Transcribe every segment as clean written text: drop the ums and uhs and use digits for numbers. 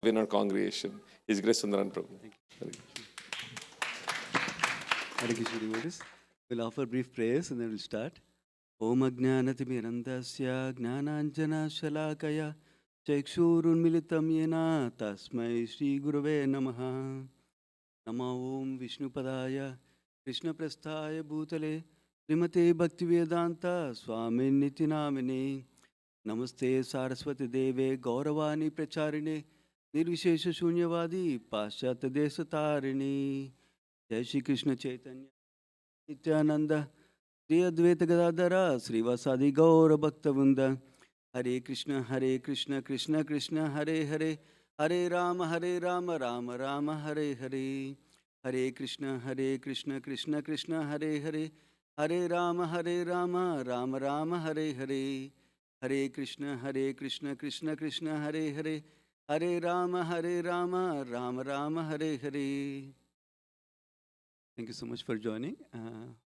in our congregation. His Grace Sundaran Prabhu. Hare Krishna devotees. We'll offer brief prayers and then we'll start. Om Ajnanatimirandasya Gnananjana Shalakaya Chakshurunmilitam Yena Tasmai Shri Gurave Namaha. Nama Om Vishnupadaya Krishna Prasthaya Bhutale Srimate Bhaktivedanta Swami Nitinamine Namaste Saraswati Deve Gauravani Pracharine Nirvishesha Shunyavadi Paschat Desatarini. Jai Shri Krishna Chaitanya Nityananda Shri Advaita Gadadhara Srivasadi Gaura Bhaktavunda. Hare Krishna Krishna Krishna Hare Hare Hare Rama Rama Rama Hare Hare. Hare Krishna Krishna Krishna Hare Hare Hare Rama Rama Rama Hare Hare. Hare Krishna Krishna Hare Hare Hare Rama Rama Rama Hare Hare. Thank you so much for joining.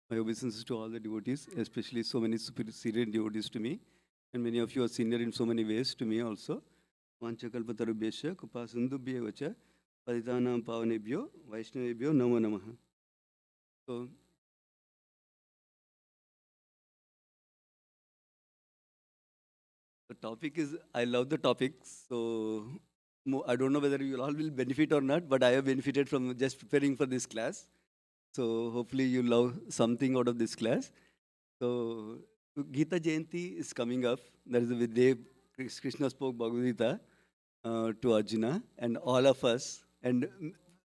My obeisances to all the devotees, especially so many senior devotees to me. And many of you are senior in so many ways to me also. Vanchakalpatarubhyasya kupasindubhyevacha paditanam pavanebhyo vaishnavebhyo namo namaha. So, the topic is, I love the topic. So, I don't know whether you all will benefit or not, but I have benefited from just preparing for this class. So hopefully you love something out of this class. So Gita Jayanti is coming up. That is the day Krishna spoke Bhagavad Gita to Arjuna and all of us, and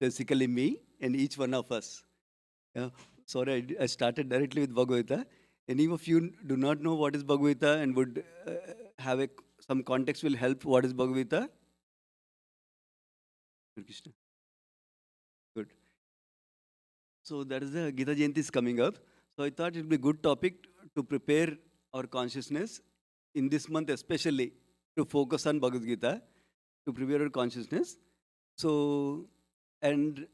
basically me and each one of us. Yeah. Sorry, I started directly with Bhagavad Gita. Any of you do not know what is Bhagavad Gita and would have some context will help what is Bhagavad Gita? Krishna. Good. So that is the Gita Jayanti is coming up. So I thought it would be a good topic to prepare our consciousness in this month, especially to focus on Bhagavad Gita, to prepare our consciousness. So, and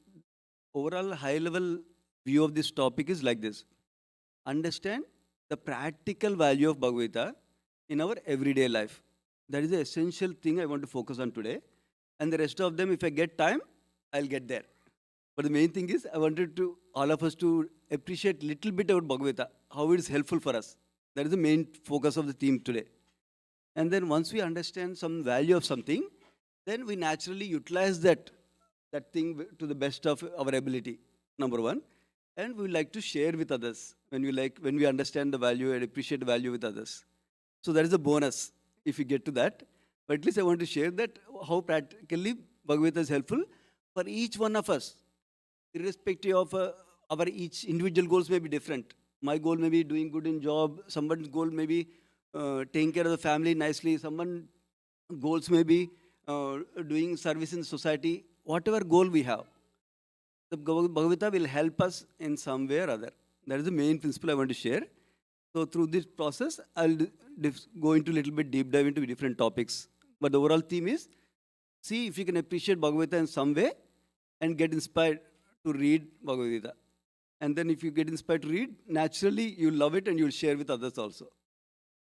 overall high level view of this topic is like this. Understand the practical value of Bhagavad Gita in our everyday life. That is the essential thing I want to focus on today. And the rest of them, if I get time, I'll get there. But the main thing is, I wanted to all of us to appreciate little bit about Bhagavad Gita, how it is helpful for us. That is the main focus of the theme today. And then once we understand some value of something, then we naturally utilize that thing to the best of our ability, number one. And we like to share with others when we understand the value and appreciate the value with others. So that is a bonus if we get to that. But at least I want to share that how practically Bhagavad Gita is helpful for each one of us. Irrespective of our each individual goals may be different. My goal may be doing good in job. Someone's goal may be taking care of the family nicely. Someone's goals may be doing service in society. Whatever goal we have, the Bhagavad Gita will help us in some way or other. That is the main principle I want to share. So through this process, I'll go into a little bit deep dive into different topics. But the overall theme is, see if you can appreciate Bhagavad Gita in some way and get inspired to read Bhagavad Gita. And then if you get inspired to read, naturally you love it and you'll share with others also.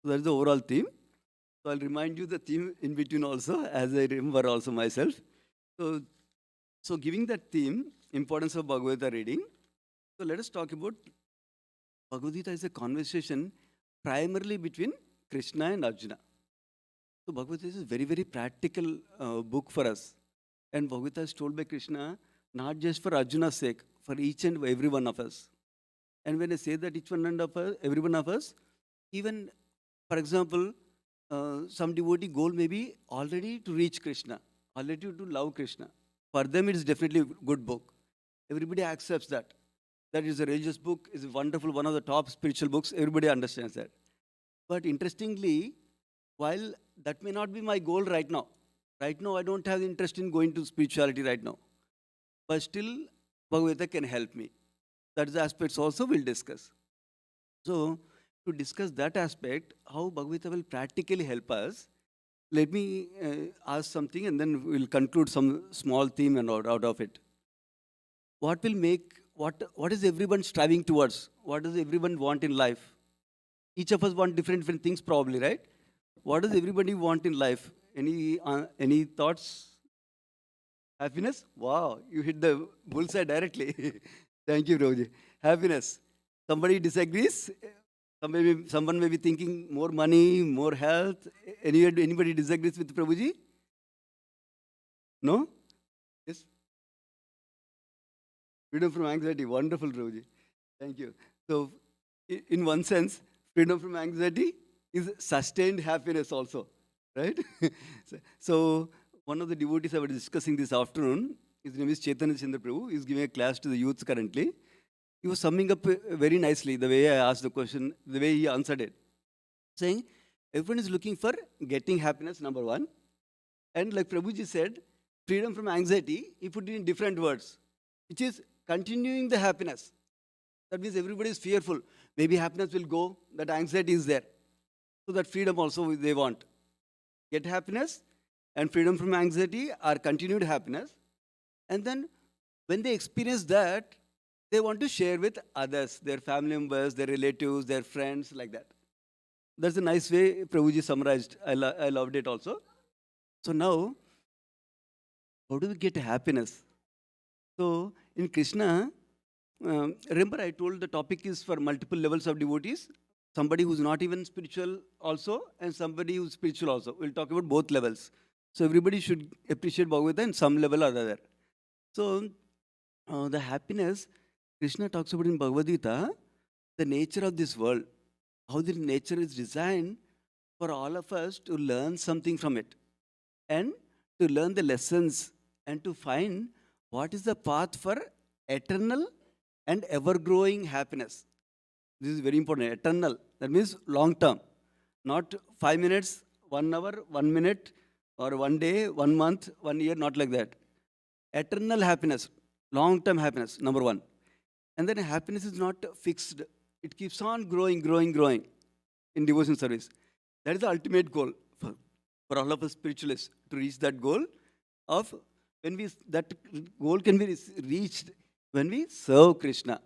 So that's the overall theme. So I'll remind you the theme in between also, as I remember also myself. So giving that theme, importance of Bhagavad Gita reading. So let us talk about Bhagavad Gita is a conversation primarily between Krishna and Arjuna. So Bhagavad Gita is a very, very practical book for us. And Bhagavad Gita is told by Krishna not just for Arjuna's sake, for each and every one of us. And when I say that each one of us, every one of us, even, for example, some devotee goal may be already to reach Krishna, already to love Krishna. For them, it is definitely a good book. Everybody accepts that. That is a religious book, is wonderful, one of the top spiritual books. Everybody understands that. But interestingly, while that may not be my goal right now, I don't have interest in going to spirituality right now. But still, Bhagavad Gita can help me. That is the aspects also we'll discuss. So, to discuss that aspect, how Bhagavad Gita will practically help us, let me ask something and then we'll conclude some small theme and out of it. What is everyone striving towards? What does everyone want in life? Each of us want different things probably, right? What does everybody want in life? Any thoughts? Happiness? Wow, you hit the bullseye directly. Thank you, Prabhuji. Happiness. Somebody disagrees? Someone may be thinking more money, more health. Anybody disagrees with Prabhuji? No? Yes? Freedom from anxiety. Wonderful, Prabhuji. Thank you. So, in one sense, freedom from anxiety is sustained happiness also, right? So, one of the devotees I was discussing this afternoon, his name is Chaitanya Chandra Prabhu, is giving a class to the youth currently. He was summing up very nicely the way I asked the question, the way he answered it, saying, everyone is looking for getting happiness, number one. And like Prabhuji said, freedom from anxiety, he put it in different words, which is continuing the happiness. That means everybody is fearful. Maybe happiness will go, that anxiety is there. So that freedom also they want. Get happiness and freedom from anxiety are continued happiness. And then when they experience that, they want to share with others, their family members, their relatives, their friends, like that. That's a nice way Prabhuji summarized. I loved it also. So now, how do we get happiness? So in Krishna, remember I told the topic is for multiple levels of devotees. Somebody who's not even spiritual also, and somebody who's spiritual also. We'll talk about both levels. So everybody should appreciate Bhagavad in some level or other. So the happiness, Krishna talks about in Bhagavad Gita, the nature of this world, how the nature is designed for all of us to learn something from it and to learn the lessons and to find what is the path for eternal and ever-growing happiness. This is very important. Eternal. That means long term. Not 5 minutes, 1 hour, 1 minute, or 1 day, 1 month, 1 year, not like that. Eternal happiness, long-term happiness, number one. And then happiness is not fixed. It keeps on growing, growing, growing in devotion service. That is the ultimate goal for all of us spiritualists, to reach that goal of that goal can be reached when we serve Krishna.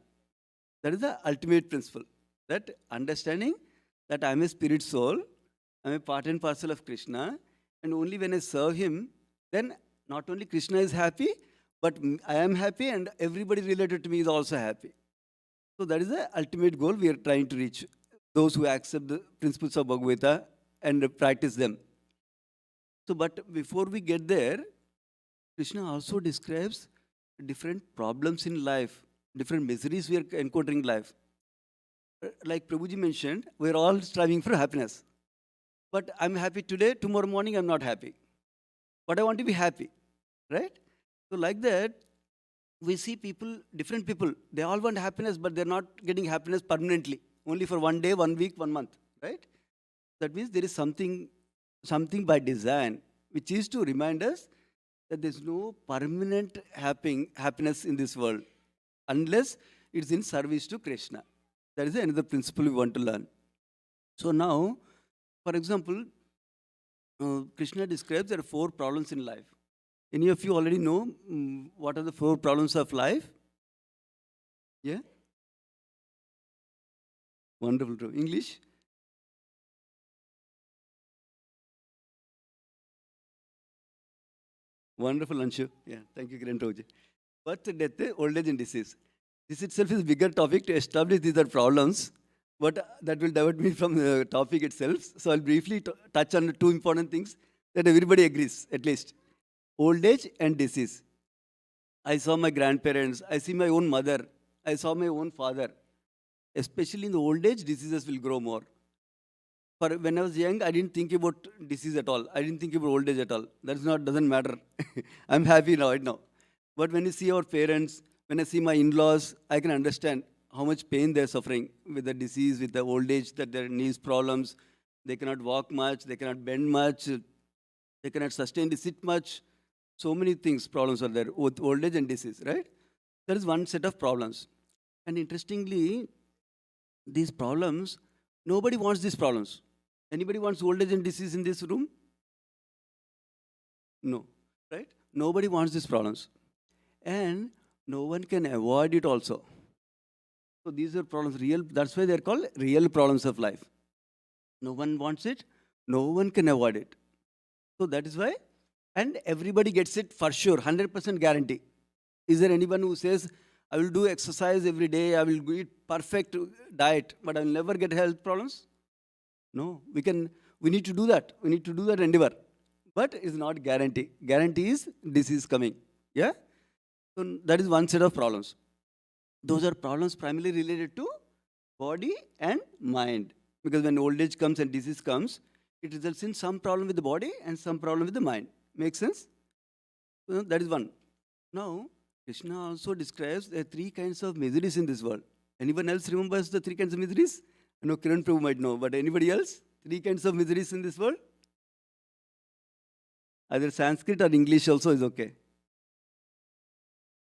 That is the ultimate principle. That understanding that I am a spirit soul, I am a part and parcel of Krishna, and only when I serve Him, then not only Krishna is happy, but I am happy and everybody related to me is also happy. So that is the ultimate goal we are trying to reach. Those who accept the principles of Bhagavad Gita and practice them. So, but before we get there, Krishna also describes different problems in life, different miseries we are encountering in life. Like Prabhuji mentioned, we're all striving for happiness. But I'm happy today, tomorrow morning I'm not happy. But I want to be happy, right? So like that, we see people, different people, they all want happiness, but they're not getting happiness permanently, only for 1 day, 1 week, 1 month, right? That means there is something by design, which is to remind us that there's no permanent happiness in this world, unless it's in service to Krishna. That is another principle we want to learn. So now, for example, Krishna describes there are 4 problems in life. Any of you already know what are the 4 problems of life? Yeah? Wonderful. English? Wonderful, Anshu. Yeah, thank you, Kiran Rauji. Birth, death, old age and disease. This itself is a bigger topic to establish these are problems, but that will divert me from the topic itself. So I'll briefly touch on 2 important things that everybody agrees, at least. Old age and disease. I saw my grandparents, I see my own mother, I saw my own father. Especially in the old age, diseases will grow more. For when I was young, I didn't think about disease at all. I didn't think about old age at all. Doesn't matter. I'm happy right now. But when you see our parents, when I see my in-laws, I can understand how much pain they're suffering with the disease, with the old age, that their knees problems. They cannot walk much, they cannot bend much, they cannot sustain to sit much. So many things, problems are there with old age and disease, right? There is one set of problems. And interestingly, these problems, nobody wants these problems. Anybody wants old age and disease in this room? No, right? Nobody wants these problems. And no one can avoid it also. So these are problems, that's why they're called real problems of life. No one wants it, no one can avoid it. So that is why And everybody gets it for sure, 100% guarantee. Is there anyone who says, I will do exercise every day, I will eat perfect diet, but I will never get health problems? No, we need to do that. We need to do that endeavor. But it's not guarantee. Guarantee is disease coming. Yeah? So that is one set of problems. Those are problems primarily related to body and mind. Because when old age comes and disease comes, it results in some problem with the body and some problem with the mind. Make sense? So that is one. Now, Krishna also describes the three kinds of miseries in this world. Anyone else remembers the three kinds of miseries? I know Kiran Prabhu might know, but anybody else? Three kinds of miseries in this world? Either Sanskrit or English also is okay.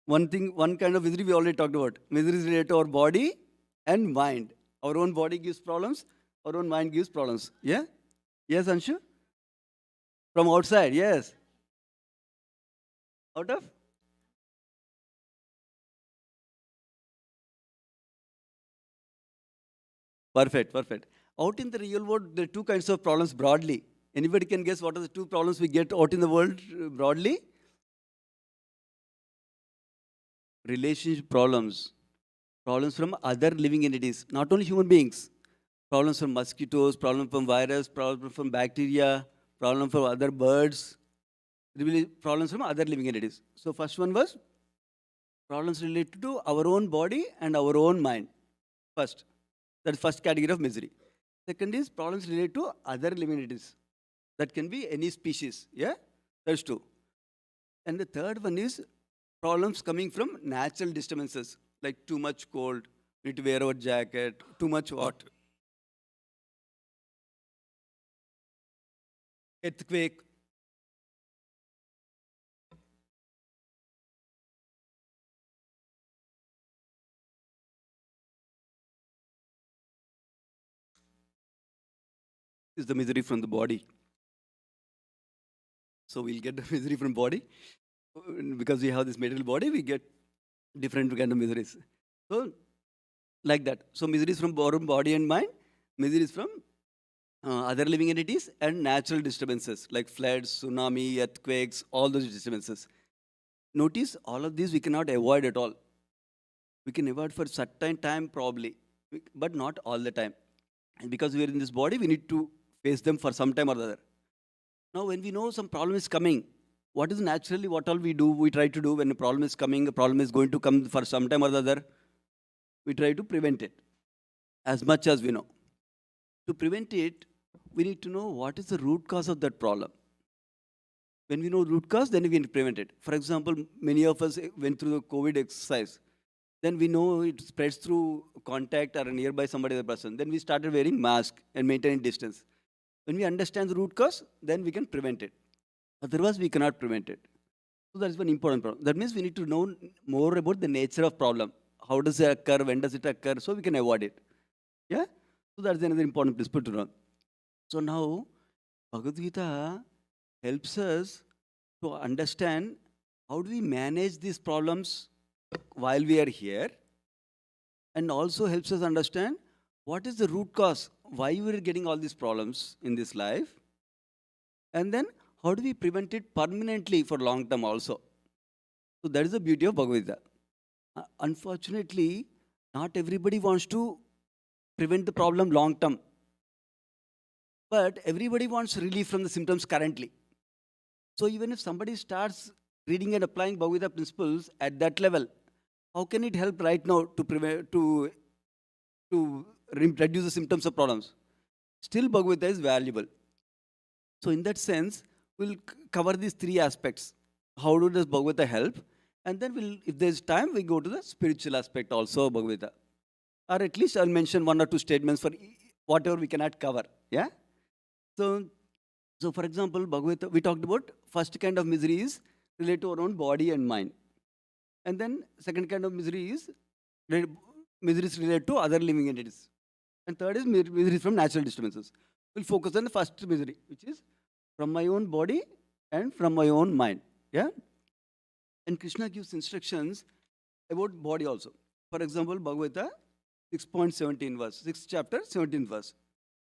One kind of misery we already talked about. Misery is related to our body and mind. Our own body gives problems, our own mind gives problems. Yeah? Yes, Anshu? From outside, yes. Out of? Perfect. Out in the real world, there are two kinds of problems broadly. Anybody can guess what are the two problems we get out in the world broadly? Relationship problems. Problems from other living entities, not only human beings. Problems from mosquitoes, problems from virus, problems from bacteria, problems from other birds, problems from other living entities. So first one was problems related to our own body and our own mind. First. That's first category of misery. Second is problems related to other living entities. That can be any species. Yeah? That's two. And the third one is problems coming from natural disturbances, like too much cold, need to wear our jacket, too much what? Earthquake. Is the misery from the body. So we'll get the misery from body. Because we have this material body, we get different kind of miseries. So, like that. So miseries from our own body and mind, miseries from other living entities, and natural disturbances like floods, tsunami, earthquakes, all those disturbances. Notice all of these we cannot avoid at all. We can avoid for certain time probably, but not all the time. And because we are in this body, we need to face them for some time or the other. Now, when we know some problem is coming, what is naturally what all we do? We try to do when a problem is coming, a problem is going to come for some time or the other. We try to prevent it as much as we know. To prevent it, we need to know what is the root cause of that problem. When we know root cause, then we can prevent it. For example, many of us went through the COVID exercise. Then we know it spreads through contact or nearby somebody other person. Then we started wearing mask and maintaining distance. When we understand the root cause, then we can prevent it. Otherwise, we cannot prevent it. So that is one important problem. That means we need to know more about the nature of problem. How does it occur? When does it occur? So we can avoid it. Yeah? So that's another important principle to know. So now, Bhagavad Gita helps us to understand how do we manage these problems while we are here, and also helps us understand what is the root cause, why we are getting all these problems in this life, and then how do we prevent it permanently for long term also. So that is the beauty of Bhagavad Gita. Unfortunately, not everybody wants to prevent the problem long term, but everybody wants relief from the symptoms currently. So even if somebody starts reading and applying Bhagavad Gita principles at that level, how can it help right now to prevent to reduce the symptoms of problems? Still, Bhagavad Gita is valuable. So in that sense, we'll cover these three aspects. How does Bhagavad Gita help? And then we'll, if there's time, we go to the spiritual aspect also of Bhagavad Gita. Or at least I'll mention one or two statements for whatever we cannot cover. Yeah? So for example, Bhagavad Gita, we talked about first kind of misery is related to our own body and mind. And then second kind of misery is related to other living entities. And third is misery from natural disturbances. We'll focus on the first misery, which is from my own body and from my own mind. Yeah? And Krishna gives instructions about body also. For example, Bhagavad Gita 6.17 verse, 6th chapter, 17th verse.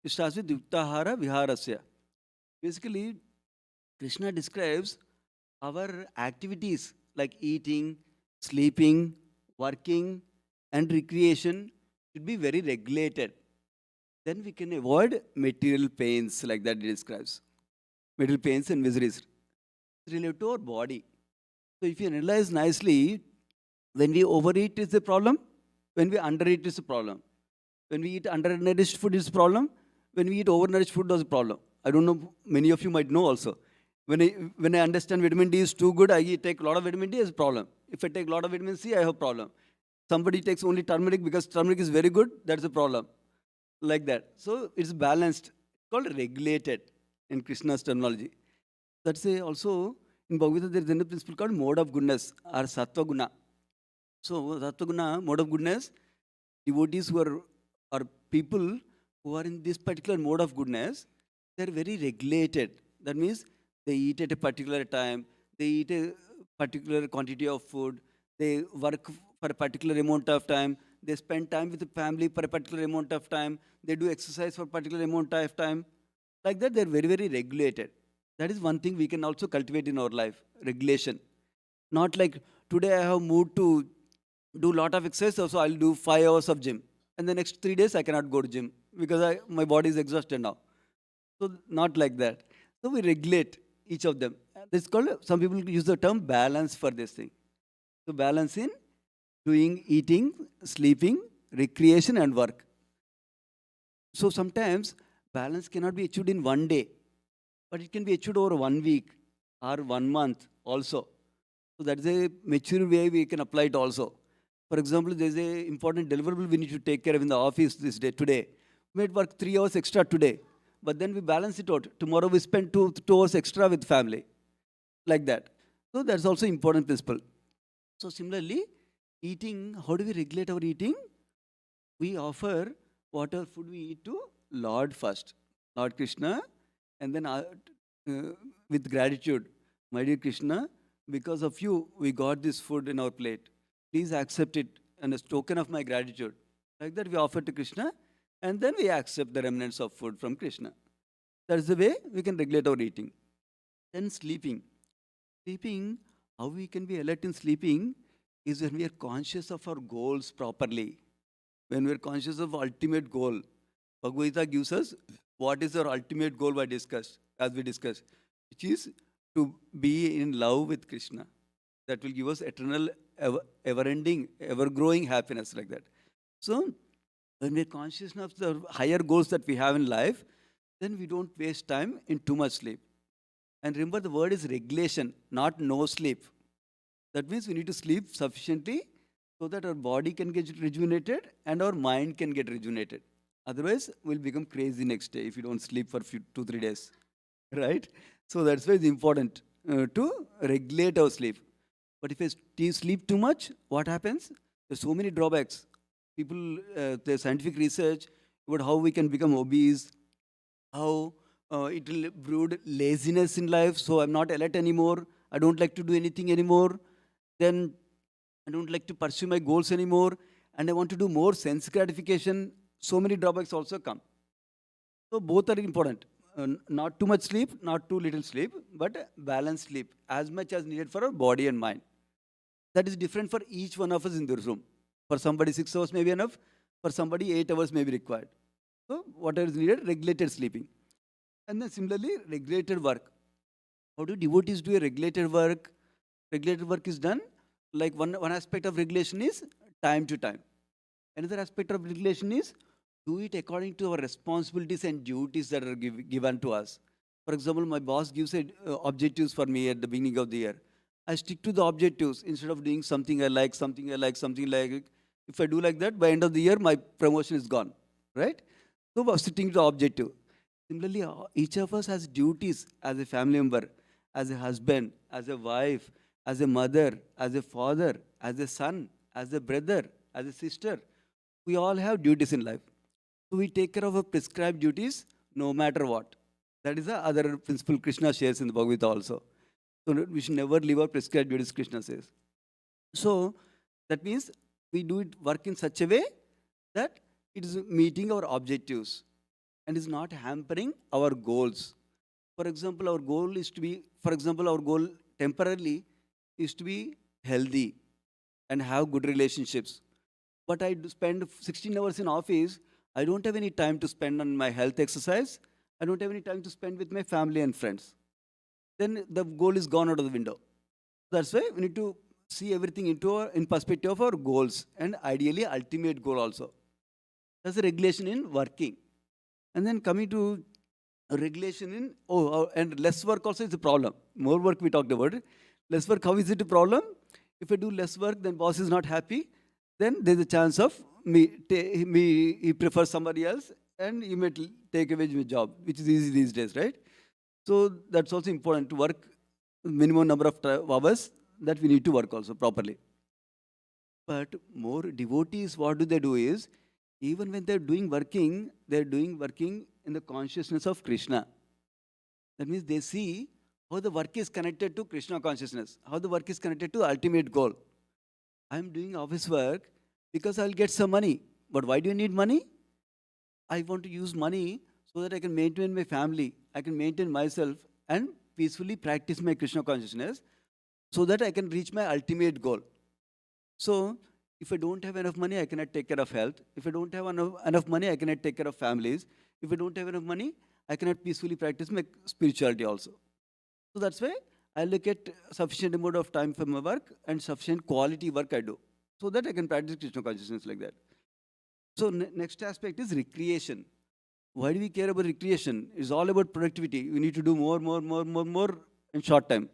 It starts with Yuktahara Viharasya. Basically, Krishna describes our activities like eating, sleeping, working, and recreation should be very regulated. Then we can avoid material pains like that it describes. Material pains and miseries related to our body. So if you analyze nicely, when we overeat is the problem, when we undereat is the problem. When we eat undernourished food is a problem, when we eat overnourished food is a problem. I don't know, many of you might know also. When I understand vitamin D is too good, I take a lot of vitamin D as a problem. If I take a lot of vitamin C, I have a problem. Somebody takes only turmeric because turmeric is very good, that's a problem. Like that. So it's balanced. It's called regulated in Krishna's terminology. That's a, also in Bhagavad there is another principle called mode of goodness or sattva guna. So sattva guna, mode of goodness, devotees who are people who are in this particular mode of goodness, they're very regulated. That means they eat at a particular time, they eat a particular quantity of food, they work for a particular amount of time, they spend time with the family for a particular amount of time, they do exercise for a particular amount of time. Like that, they're very, very regulated. That is one thing we can also cultivate in our life, regulation. Not like today I have moved to do lot of exercise, so I'll do 5 hours of gym. And the next 3 days I cannot go to gym because my body is exhausted now. So not like that. So we regulate each of them. This called, some people use the term balance for this thing. So balance in doing, eating, sleeping, recreation and work. So sometimes balance cannot be achieved in one day, but it can be achieved over 1 week or 1 month also. So that is a mature way we can apply it also. For example, there is a important deliverable we need to take care of in the office this day today. We might work 3 hours extra today, but then we balance it out. Tomorrow we spend 2 hours extra with family, like that. So that's also important principle. So similarly, eating, how do we regulate our eating? We offer whatever food we eat to Lord first, Lord Krishna, and then with gratitude, my dear Krishna, because of you, we got this food in our plate. Please accept it and as token of my gratitude. Like that, we offer to Krishna, and then we accept the remnants of food from Krishna. That's the way we can regulate our eating. Then sleeping. Sleeping, how we can be alert in sleeping is when we are conscious of our goals properly. When we are conscious of ultimate goal. Bhagavad Gita gives us what is our ultimate goal as we discussed, which is to be in love with Krishna. That will give us eternal, ever-ending, ever-growing happiness like that. So, when we're conscious of the higher goals that we have in life, then we don't waste time in too much sleep. And remember, the word is regulation, not no sleep. That means we need to sleep sufficiently so that our body can get rejuvenated and our mind can get rejuvenated. Otherwise, we'll become crazy next day if you don't sleep for 2-3 days, right? So that's why it's important to regulate our sleep. But if I sleep too much, what happens? There's so many drawbacks. People, there's scientific research about how we can become obese, how it will brood laziness in life. So I'm not alert anymore. I don't like to do anything anymore. Then I don't like to pursue my goals anymore. And I want to do more sense gratification. So many drawbacks also come. So both are important. Not too much sleep, not too little sleep, but balanced sleep as much as needed for our body and mind. That is different for each one of us in this room. For somebody 6 hours may be enough. For somebody 8 hours may be required. So whatever is needed, regulated sleeping. And then similarly, regulated work. How do devotees do a regulated work? Regulated work is done. Like one aspect of regulation is time to time. Another aspect of regulation is do it according to our responsibilities and duties that are given to us. For example, my boss gives objectives for me at the beginning of the year. I stick to the objectives instead of doing something I like, something I like, something like. If I do like that, by end of the year, my promotion is gone, right? So I'm sticking to the objective. Similarly, each of us has duties as a family member, as a husband, as a wife, as a mother, as a father, as a son, as a brother, as a sister. We all have duties in life. So we take care of our prescribed duties no matter what. That is the other principle Krishna shares in the Bhagavad Gita also. So we should never leave our prescribed duties, Krishna says. So that means we do it work in such a way that it is meeting our objectives and is not hampering our goals. For example, our goal is to be, for example, our goal temporarily is to be healthy and have good relationships. But I do spend 16 hours in office. I don't have any time to spend on my health exercise. I don't have any time to spend with my family and friends. Then the goal is gone out of the window. That's why we need to see everything in perspective of our goals and ideally ultimate goal also. That's a regulation in working. And then coming to regulation in, and less work also is a problem. More work we talked about. Less work, how is it a problem? If I do less work, then boss is not happy. Then there's a chance of he prefers somebody else and he may take away my job, which is easy these days, right? So that's also important to work minimum number of hours that we need to work also properly. But more devotees, what do they do is, even when they're doing working in the consciousness of Krishna. That means they see how the work is connected to Krishna consciousness, how the work is connected to the ultimate goal. I'm doing office work because I'll get some money. But why do you need money? I want to use money so that I can maintain my family, I can maintain myself and peacefully practice my Krishna consciousness so that I can reach my ultimate goal. So, if I don't have enough money, I cannot take care of health. If I don't have enough money, I cannot take care of families. If I don't have enough money, I cannot peacefully practice my spirituality also. So that's why I look at sufficient amount of time for my work and sufficient quality work I do, so that I can practice Krishna consciousness like that. So next aspect is recreation. Why do we care about recreation? It's all about productivity. We need to do more in short time.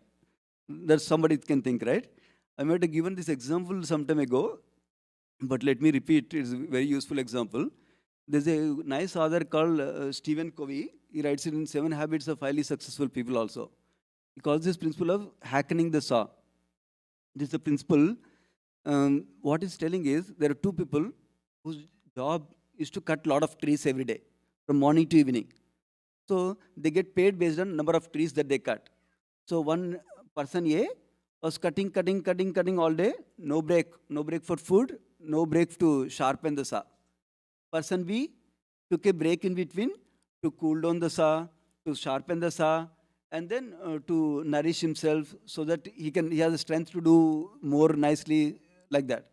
That somebody can think, right? I might have given this example some time ago, but let me repeat. It's a very useful example. There's a nice author called Stephen Covey. He writes it in 7 Habits of Highly Successful People also. He calls this principle of hackening the saw. This is the principle. What he's telling is there are 2 people whose job is to cut a lot of trees every day, from morning to evening. So they get paid based on number of trees that they cut. So one person A was cutting all day, no break for food, no break to sharpen the saw. Person B took a break in between to cool down the saw, to sharpen the saw, and then to nourish himself so that he has the strength to do more nicely like that.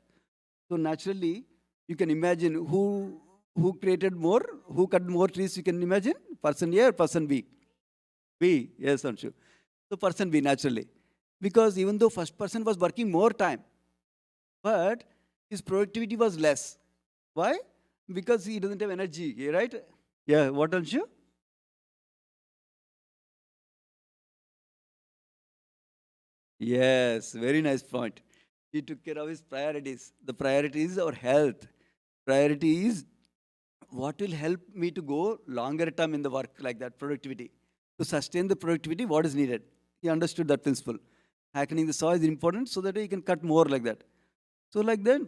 So naturally, you can imagine who created more, who cut more trees. You can imagine person A or person B. B, yes, Anshu. So person B naturally, because even though first person was working more time, but his productivity was less. Why? Because he doesn't have energy, right? Yeah, what Anshu? Yes, very nice point. He took care of his priorities. The priority is our health. Priority is what will help me to go longer term in the work, like that, productivity. To sustain the productivity, what is needed? He understood that principle. Hackening the saw is important so that he can cut more like that. So like that,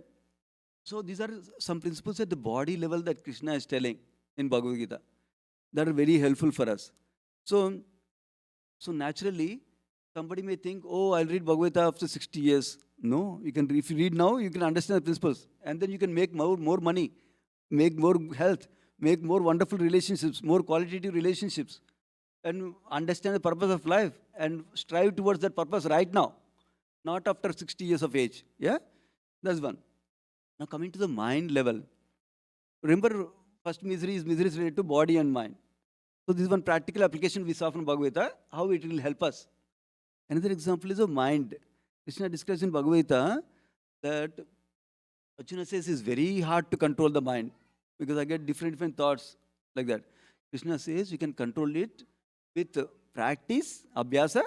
so these are some principles at the body level that Krishna is telling in Bhagavad Gita that are very helpful for us. So naturally, somebody may think, oh, I'll read Bhagavad Gita after 60 years. No, if you read now, you can understand the principles. And then you can make more money, make more health, make more wonderful relationships, more qualitative relationships, and understand the purpose of life and strive towards that purpose right now, not after 60 years of age. Yeah? That's one. Now coming to the mind level. Remember, first misery is related to body and mind. So this is one practical application we saw from Bhagavad Gita, how it will help us. Another example is of mind. Krishna describes in Bhagavad Gita that Arjuna says it's very hard to control the mind because I get different thoughts like that. Krishna says you can control it with practice, abhyasa,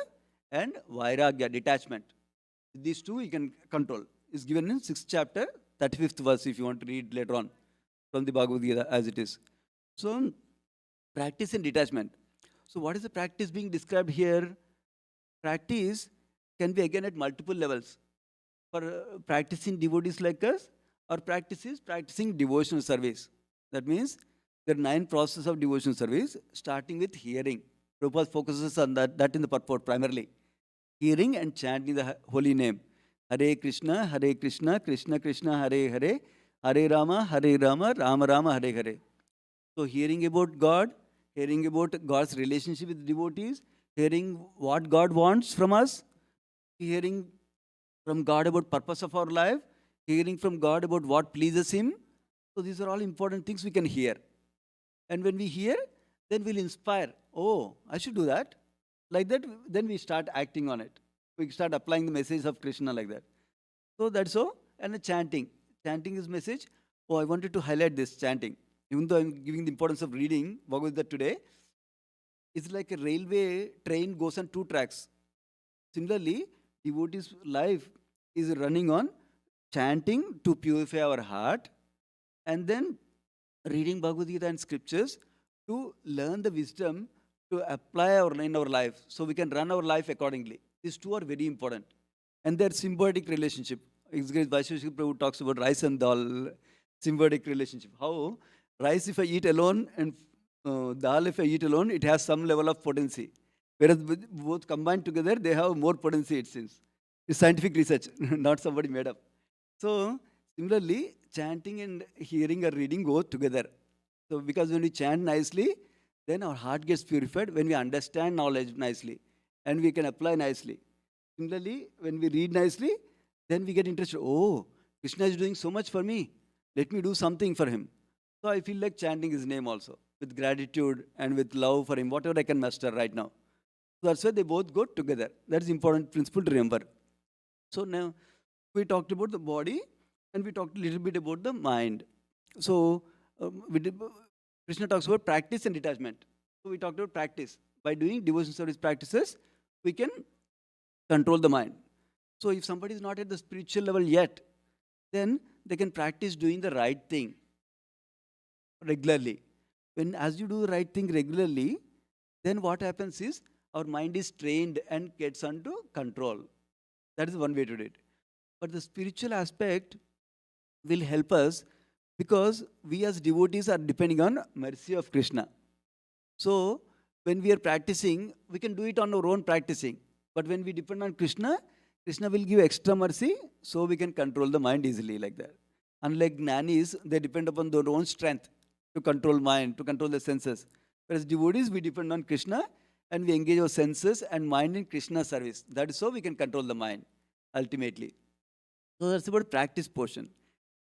and vairagya, detachment. These 2 you can control. It's given in 6th chapter, 35th verse, if you want to read later on from the Bhagavad Gita as it is. So, practice and detachment. So, what is the practice being described here? Practice can be again at multiple levels. For practicing devotees like us, or practice is practicing devotional service. That means there are 9 processes of devotional service, starting with hearing. Prabhupada focuses on that in the purport primarily. Hearing and chanting the holy name. Hare Krishna, Krishna Krishna, Hare Hare, Hare Rama, Rama Rama, Hare Hare. So hearing about God, hearing about God's relationship with devotees, hearing what God wants from us, hearing from God about purpose of our life, hearing from God about what pleases Him. So these are all important things we can hear. And when we hear, then we'll inspire. Oh, I should do that. Like that, then we start acting on it. We start applying the message of Krishna like that. So that's so. And the chanting. Chanting is message. Oh, I wanted to highlight this chanting. Even though I'm giving the importance of reading Bhagavad today, it's like a railway train goes on two tracks. Similarly, devotee's life is running on chanting to purify our heart, and then reading Bhagavad Gita and scriptures to learn the wisdom to apply in our life so we can run our life accordingly. These two are very important. And their symbiotic relationship. Vaisheshika Prabhu talks about rice and dal, symbiotic relationship. How rice, if I eat alone, and dal, if I eat alone, it has some level of potency. Whereas both combined together, they have more potency, it seems. It's scientific research, not somebody made up. So, similarly, chanting and hearing or reading go together. So, because when we chant nicely, then our heart gets purified. When we understand knowledge nicely, and we can apply nicely. Similarly, when we read nicely, then we get interested. Oh, Krishna is doing so much for me. Let me do something for him. So I feel like chanting his name also, with gratitude and with love for him, whatever I can master right now. So that's why they both go together. That's important principle to remember. So now we talked about the body and we talked a little bit about the mind. So Krishna talks about practice and detachment. So we talked about practice. By doing devotion service practices, we can control the mind. So if somebody is not at the spiritual level yet, then they can practice doing the right thing regularly. As you do the right thing regularly, then what happens is our mind is trained and gets under control. That is one way to do it. But the spiritual aspect will help us because we as devotees are depending on mercy of Krishna. So when we are practicing, we can do it on our own practicing. But when we depend on Krishna, Krishna will give extra mercy so we can control the mind easily like that. Unlike jnanis, they depend upon their own strength to control mind, to control the senses. Whereas devotees, we depend on Krishna and we engage our senses and mind in Krishna's service. That is so we can control the mind ultimately. So that's about practice portion.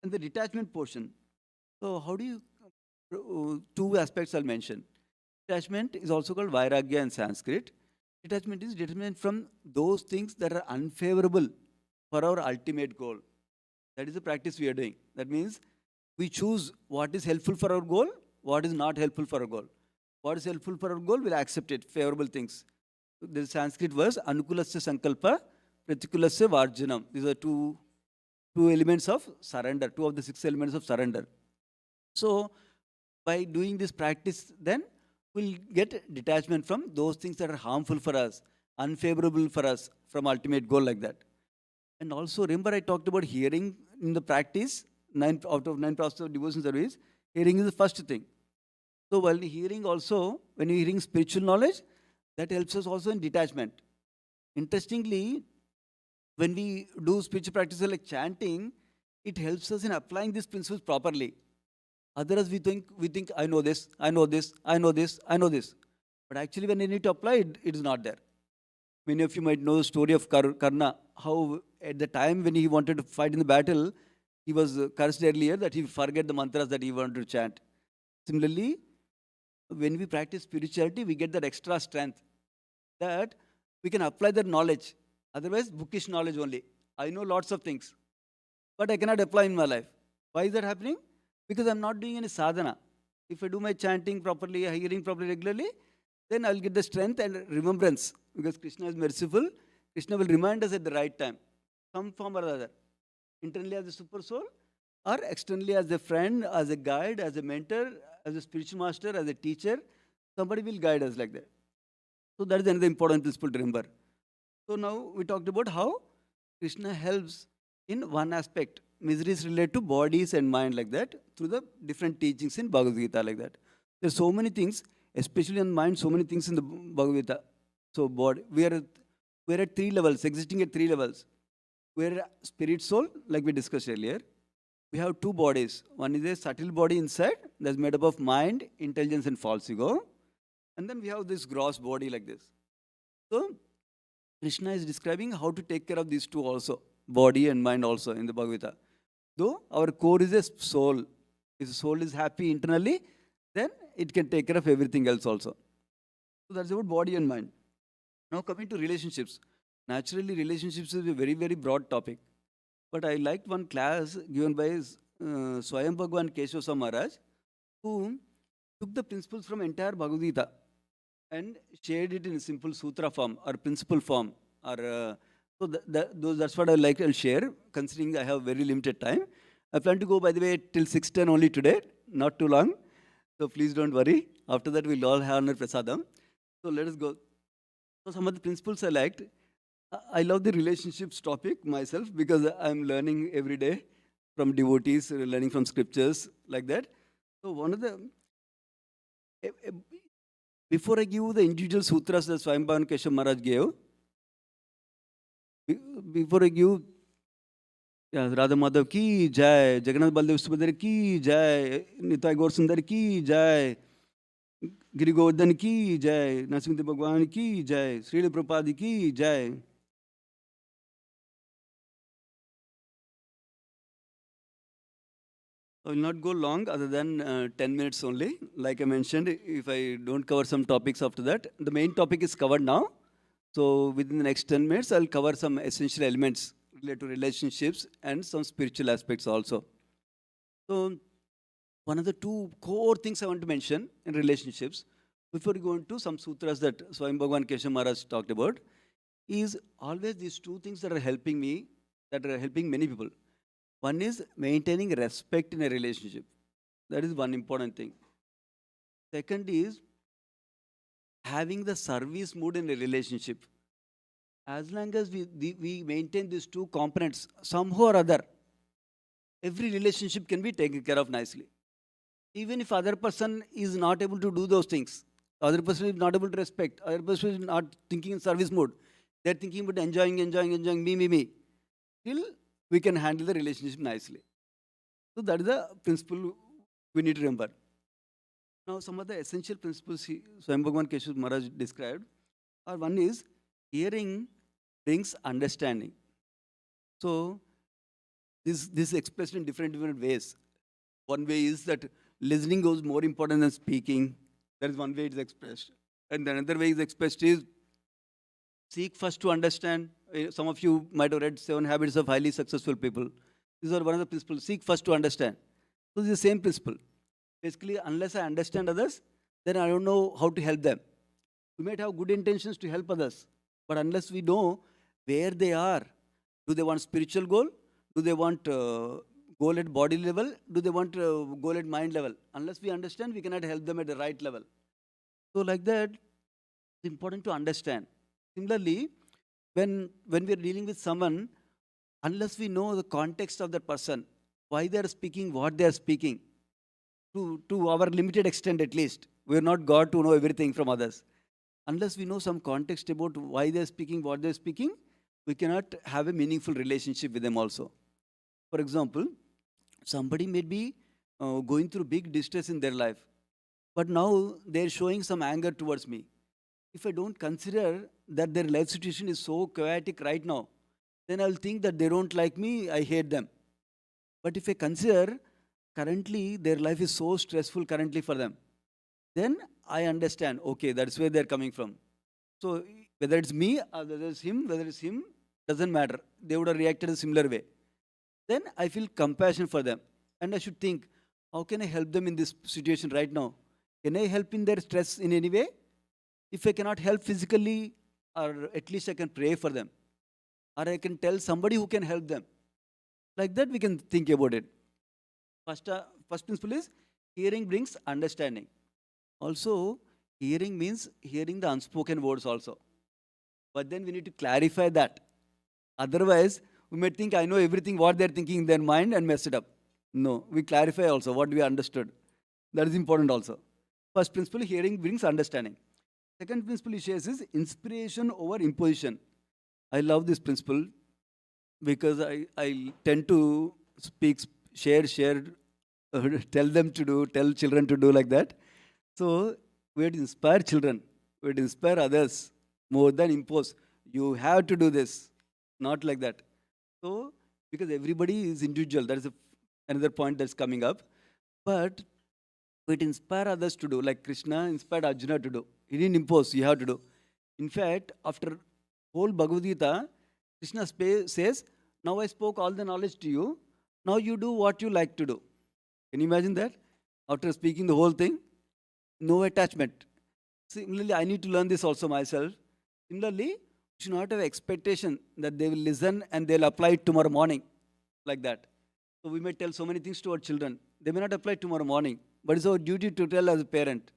And the detachment portion. So how do you, two aspects I'll mention. Detachment is also called vairagya in Sanskrit. Detachment is detachment from those things that are unfavorable for our ultimate goal. That is the practice we are doing. That means we choose what is helpful for our goal, what is not helpful for our goal. What is helpful for our goal, we'll accept it, favorable things. There is Sanskrit verse, anukulasya sankalpa, pratikulasya varjanam. These are two elements of surrender, two of the 6 elements of surrender. So by doing this practice, then we'll get detachment from those things that are harmful for us, unfavorable for us from ultimate goal like that. And also remember I talked about hearing in the practice, 9 out of 9 processes of devotion service, hearing is the first thing. So while hearing also, when you're hearing spiritual knowledge, that helps us also in detachment. Interestingly, when we do spiritual practices like chanting, it helps us in applying these principles properly. Otherwise, we think, I know this, I know this, I know this, I know this. But actually, when you need to apply it, it is not there. Many of you might know the story of Karna, how at the time when he wanted to fight in the battle, he was cursed earlier that he forget the mantras that he wanted to chant. Similarly, when we practice spirituality, we get that extra strength that we can apply that knowledge. Otherwise, bookish knowledge only. I know lots of things, but I cannot apply in my life. Why is that happening? Because I'm not doing any sadhana. If I do my chanting properly, hearing properly regularly, then I'll get the strength and remembrance. Because Krishna is merciful, Krishna will remind us at the right time, some form or other. Internally as a super soul, or externally as a friend, as a guide, as a mentor, as a spiritual master, as a teacher, somebody will guide us like that. So that is another important principle to remember. So now we talked about how Krishna helps in one aspect. Miseries relate to bodies and mind like that through the different teachings in Bhagavad Gita like that. There's so many things, especially on mind, so many things in the Bhagavad Gita. So body, we're at 3 levels, existing at 3 levels. We're spirit soul, like we discussed earlier. We have 2 bodies. One is a subtle body inside that's made up of mind, intelligence, and false ego. And then we have this gross body like this. So Krishna is describing how to take care of these two also, body and mind also in the Bhagavad. Though our core is a soul. If the soul is happy internally, then it can take care of everything else also. So that's about body and mind. Now coming to relationships. Naturally, relationships is a very, very broad topic. But I liked one class given by Swayam Bhagwan Keshava Maharaj, who took the principles from entire Bhagavad Gita and shared it in simple sutra form or principle form. That's what I like to share, considering I have very limited time. I plan to go, by the way, till 6:10 only today, not too long. So please don't worry. After that, we'll all have our prasadam. So let us go. So some of the principles I liked. I love the relationships topic myself because I'm learning every day from devotees, learning from scriptures like that. So one of the eh, eh, before I give you the individual sutras that Swayambhavan Keshav Maharaj gave, before I give Radha Madhav ki jai, Jagannath Baldev Subhadra ki jai, Nitai Gaur Sundar ki jai, Giri Govardhan ki jai, Narasimha Bhagwan ki jai, Srila Prabhupada ki jai. I will not go long other than 10 minutes only. Like I mentioned, if I don't cover some topics after that, the main topic is covered now. So within the next 10 minutes, I'll cover some essential elements related to relationships and some spiritual aspects also. So one of the two core things I want to mention in relationships, before we go into some sutras that Swayam Bhagwan Keshav Maharaj talked about, is always these two things that are helping me, that are helping many people. One is maintaining respect in a relationship. That is one important thing. Second is having the service mood in a relationship. As long as we maintain these two components, somehow or other, every relationship can be taken care of nicely. Even if other person is not able to do those things, other person is not able to respect, other person is not thinking in service mode, they're thinking about enjoying, me. Still, we can handle the relationship nicely. So that is the principle we need to remember. Now, some of the essential principles Swayam Bhagwan Keshav Maharaj described are: one is hearing brings understanding. So this is expressed in different ways. One way is that listening goes more important than speaking. That is one way it is expressed. And the another way is expressed is seek first to understand. Some of you might have read 7 Habits of Highly Successful People. These are one of the principles. Seek first to understand. So this is the same principle. Basically, unless I understand others, then I don't know how to help them. We might have good intentions to help others, but unless we know where they are, do they want spiritual goal? Do they want goal at body level? Do they want goal at mind level? Unless we understand, we cannot help them at the right level. So like that, it's important to understand. Similarly, when we are dealing with someone, unless we know the context of that person, why they are speaking, what they are speaking, to our limited extent at least, we are not God to know everything from others. Unless we know some context about why they are speaking, what they are speaking, we cannot have a meaningful relationship with them also. For example, somebody may be going through big distress in their life, but now they're showing some anger towards me. If I don't consider that their life situation is so chaotic right now, then I'll think that they don't like me, I hate them. But if I consider currently their life is so stressful currently for them, then I understand, okay, that's where they're coming from. So whether it's me or whether it's him, doesn't matter. They would have reacted a similar way. Then I feel compassion for them. And I should think, how can I help them in this situation right now? Can I help in their stress in any way? If I cannot help physically, or at least I can pray for them. Or I can tell somebody who can help them. Like that, we can think about it. First principle is hearing brings understanding. Also, hearing means hearing the unspoken words also. But then we need to clarify that. Otherwise, we may think I know everything what they're thinking in their mind and mess it up. No, we clarify also what we understood. That is important also. First principle, hearing brings understanding. Second principle he shares is inspiration over imposition. I love this principle because I tend to share, tell them to do, tell children to do like that. So we have to inspire children, we have to inspire others more than impose. You have to do this. Not like that. So, because everybody is individual, that is another point that's coming up. But it inspire others to do, like Krishna inspired Arjuna to do. He didn't impose, you have to do. In fact, after whole Bhagavad Gita, Krishna says, now I spoke all the knowledge to you, now you do what you like to do. Can you imagine that? After speaking the whole thing, no attachment. Similarly, I need to learn this also myself. Similarly, you should not have expectation that they will listen and they'll apply it tomorrow morning, like that. So we may tell so many things to our children. They may not apply tomorrow morning, but it's our duty to tell as a parent.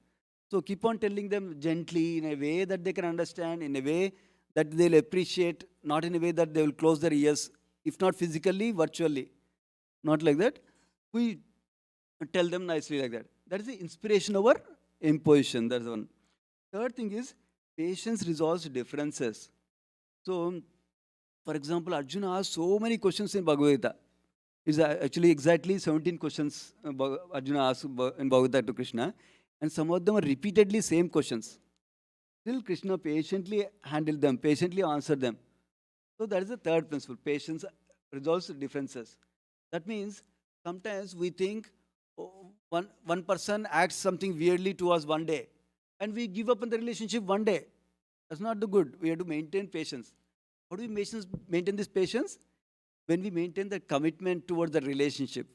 So keep on telling them gently, in a way that they can understand, in a way that they'll appreciate, not in a way that they will close their ears, if not physically, virtually. Not like that. We tell them nicely like that. That is the inspiration over imposition. That's one. Third thing is patience resolves differences. So, for example, Arjuna asked so many questions in Bhagavad Gita. It's actually exactly 17 questions Arjuna asked in Bhagavad Gita to Krishna, and some of them are repeatedly same questions. Still, Krishna patiently handled them, patiently answered them. So that is the third principle. Patience resolves differences. That means sometimes we think one person acts something weirdly to us one day, and we give up on the relationship one day. That's not the good. We have to maintain patience. How do we maintain this patience? When we maintain the commitment towards the relationship.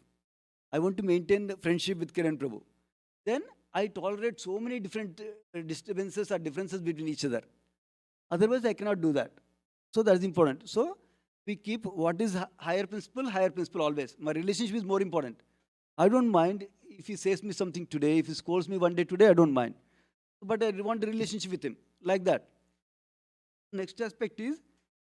I want to maintain the friendship with Kiran Prabhu. Then I tolerate so many different disturbances or differences between each other. Otherwise, I cannot do that. So that's important. So we keep what is higher principle always. My relationship is more important. I don't mind if he says me something today, if he scolds me one day today, I don't mind. But I want a relationship with him, like that. Next aspect is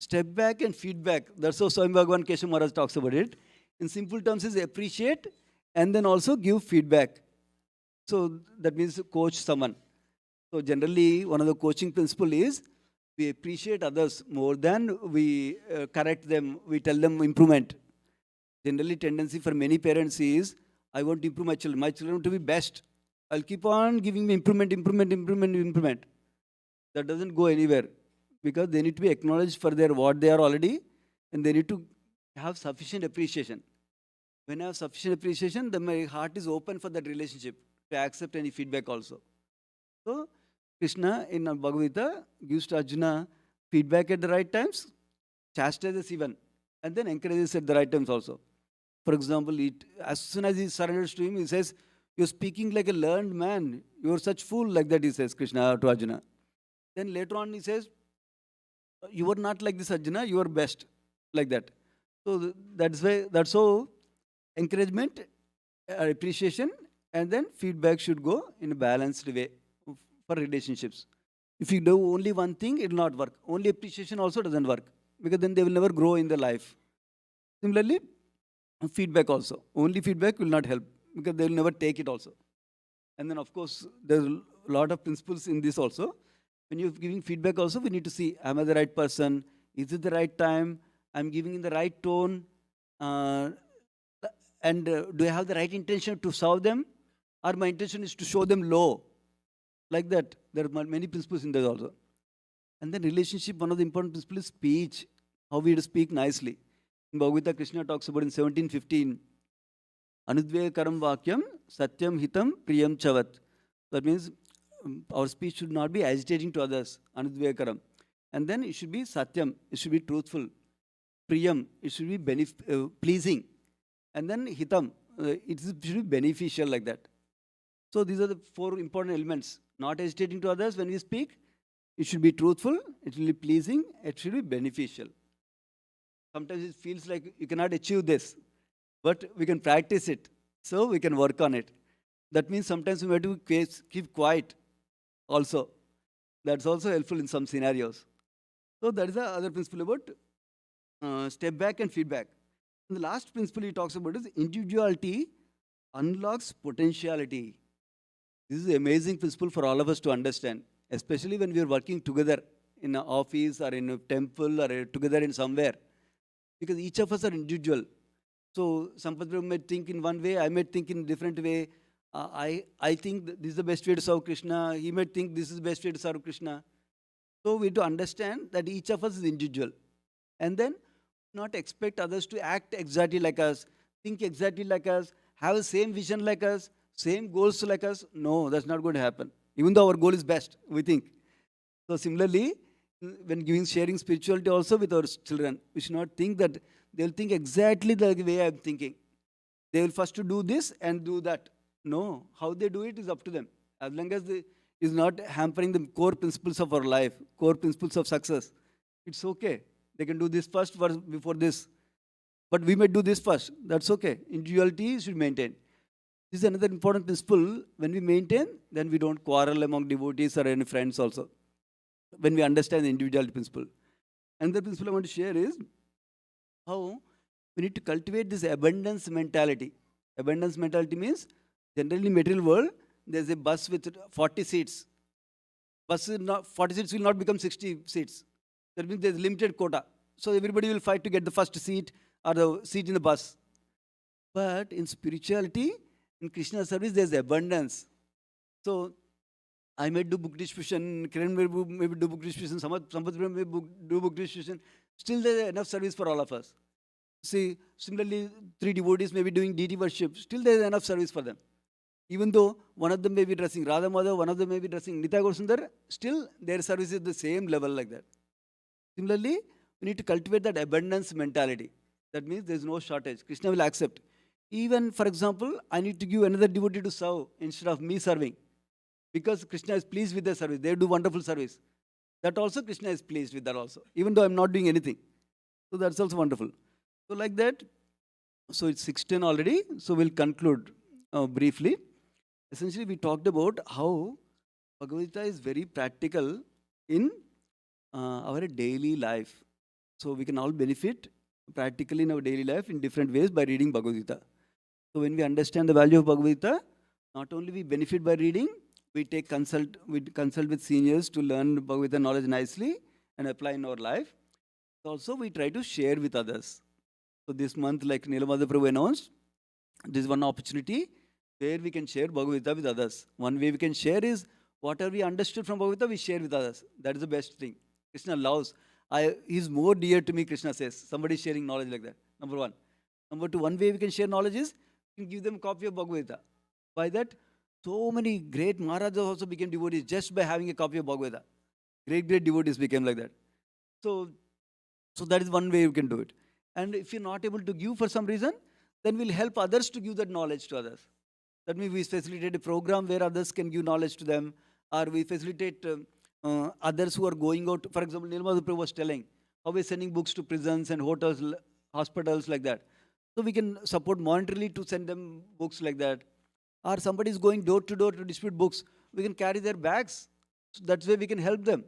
step back and feedback. That's how Swami Bhagavan Keshav Maharaj talks about it. In simple terms is appreciate and then also give feedback. So that means coach someone. So generally one of the coaching principle is we appreciate others more than we correct them, we tell them improvement. Generally tendency for many parents is, I want to improve my children to be best. I'll keep on giving me improvement. That doesn't go anywhere because they need to be acknowledged for their what they are already and they need to have sufficient appreciation. When I have sufficient appreciation, then my heart is open for that relationship to accept any feedback also. So Krishna in Bhagavad Gita gives to Arjuna feedback at the right times, chastises even, and then encourages at the right times also. For example, as soon as he surrenders to him, he says, you're speaking like a learned man. You're such fool, like that he says, Krishna to Arjuna. Then later on he says, you are not like this Arjuna, you are best, like that. So that's how encouragement, appreciation, and then feedback should go in a balanced way for relationships. If you do only one thing, it will not work. Only appreciation also doesn't work because then they will never grow in their life. Similarly, feedback also. Only feedback will not help because they will never take it also. And then of course, there's a lot of principles in this also. When you're giving feedback also, we need to see, am I the right person? Is it the right time? I'm giving in the right tone. And do I have the right intention to serve them? Or my intention is to show them low? Like that. There are many principles in there also. And then relationship, one of the important principles is speech. How we speak nicely. In Bhagavad Gita, Krishna talks about in 17:15, Anudvekaram Vakyam, Satyam Hitam, Priyam Chavat. That means our speech should not be agitating to others, Anudvekaram. And then it should be Satyam, it should be truthful. Priyam, it should be pleasing. And then Hitam, it should be beneficial, like that. So these are the four important elements. Not agitating to others when we speak. It should be truthful, it should be pleasing, it should be beneficial. Sometimes it feels like you cannot achieve this, but we can practice it. So we can work on it. That means sometimes we have to keep quiet also. That's also helpful in some scenarios. So that is the other principle about step back and feedback. And the last principle he talks about is individuality unlocks potentiality. This is an amazing principle for all of us to understand, especially when we are working together in an office or in a temple or together in somewhere. Because each of us are individual. So Sampath may think in one way, I may think in a different way. I think this is the best way to serve Krishna. He might think this is the best way to serve Krishna. So we have to understand that each of us is individual. And then not expect others to act exactly like us, think exactly like us, have the same vision like us, same goals like us. No, that's not going to happen. Even though our goal is best, we think. So similarly, when giving sharing spirituality also with our children, we should not think that they'll think exactly the way I'm thinking. They will first to do this and do that. No, how they do it is up to them. As long as they is not hampering the core principles of our life, core principles of success, it's okay. They can do this before this. But we may do this first. That's okay. Individuality should maintain. This is another important principle. When we maintain, then we don't quarrel among devotees or any friends also. When we understand the individuality principle. Another principle I want to share is how we need to cultivate this abundance mentality. Abundance mentality means generally in material world, there's a bus with 40 seats. Bus is not, 40 seats will not become 60 seats. That means there's limited quota. So everybody will fight to get the first seat or the seat in the bus. But in spirituality, in Krishna service, there's abundance. So I may do book distribution, Kiran may do book distribution, Sampath may do book distribution. Still there's enough service for all of us. See, similarly, 3 devotees may be doing deity worship. Still there is enough service for them. Even though one of them may be dressing Radha Madhav, one of them may be dressing Nitya Gaurasundar, still their service is the same level like that. Similarly, we need to cultivate that abundance mentality. That means there is no shortage. Krishna will accept. Even, for example, I need to give another devotee to serve instead of me serving. Because Krishna is pleased with their service. They do wonderful service. That also Krishna is pleased with that also. Even though I'm not doing anything. So that's also wonderful. So like that, so it's 16 already. So we'll conclude briefly. Essentially, we talked about how Bhagavad Gita is very practical in our daily life. So we can all benefit practically in our daily life in different ways by reading Bhagavad Gita. So when we understand the value of Bhagavad Gita, not only we benefit by reading, we consult with seniors to learn Bhagavad Gita knowledge nicely and apply in our life. Also, we try to share with others. So this month, like Nilamada Prabhu announced, this is one opportunity where we can share Bhagavad Gita with others. One way we can share is whatever we understood from Bhagavad Gita, we share with others. That is the best thing. Krishna loves. He's more dear to me, Krishna says. Somebody sharing knowledge like that. Number one. Number two, one way we can share knowledge is we can give them a copy of Bhagavad Gita. By that, so many great Maharajas also became devotees just by having a copy of Bhagavad Gita. Great devotees became like that. So that is one way you can do it. And if you're not able to give for some reason, then we'll help others to give that knowledge to others. That means we facilitate a program where others can give knowledge to them, or we facilitate others who are going out. For example, Nilma Prabhu was telling how we're sending books to prisons and hotels, hospitals like that. So we can support monetarily to send them books like that. Or somebody is going door to door to distribute books, we can carry their bags. So that's where we can help them.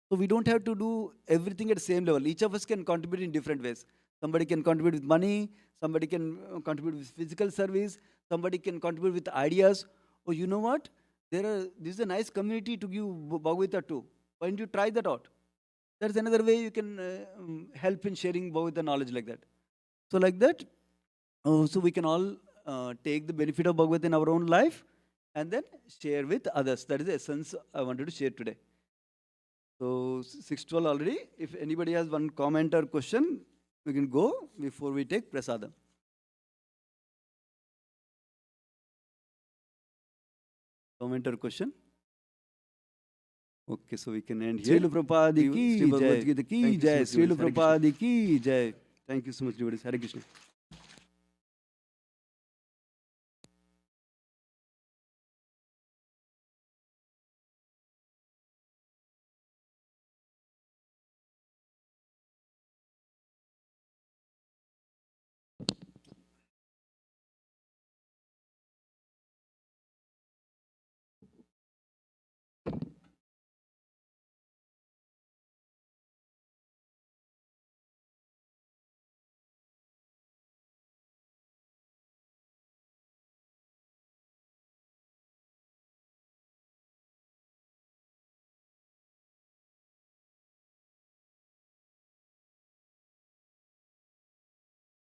So we don't have to do everything at the same level. Each of us can contribute in different ways. Somebody can contribute with money, somebody can contribute with physical service, somebody can contribute with ideas. Oh, you know what? This is a nice community to give Bhagavad Gita to. Why don't you try that out? That's another way you can help in sharing Bhagavad Gita knowledge like that. So like that, so we can all take the benefit of Bhagavad Gita in our own life and then share with others. That is the essence I wanted to share today. So 6:12 already. If anybody has one comment or question, we can go before we take prasadam. Comment or question? Okay, so we can end here. Srila Prabhupada ki jai. Srila Prabhupada ki jai. Thank you so much, devotees. Hare Krishna.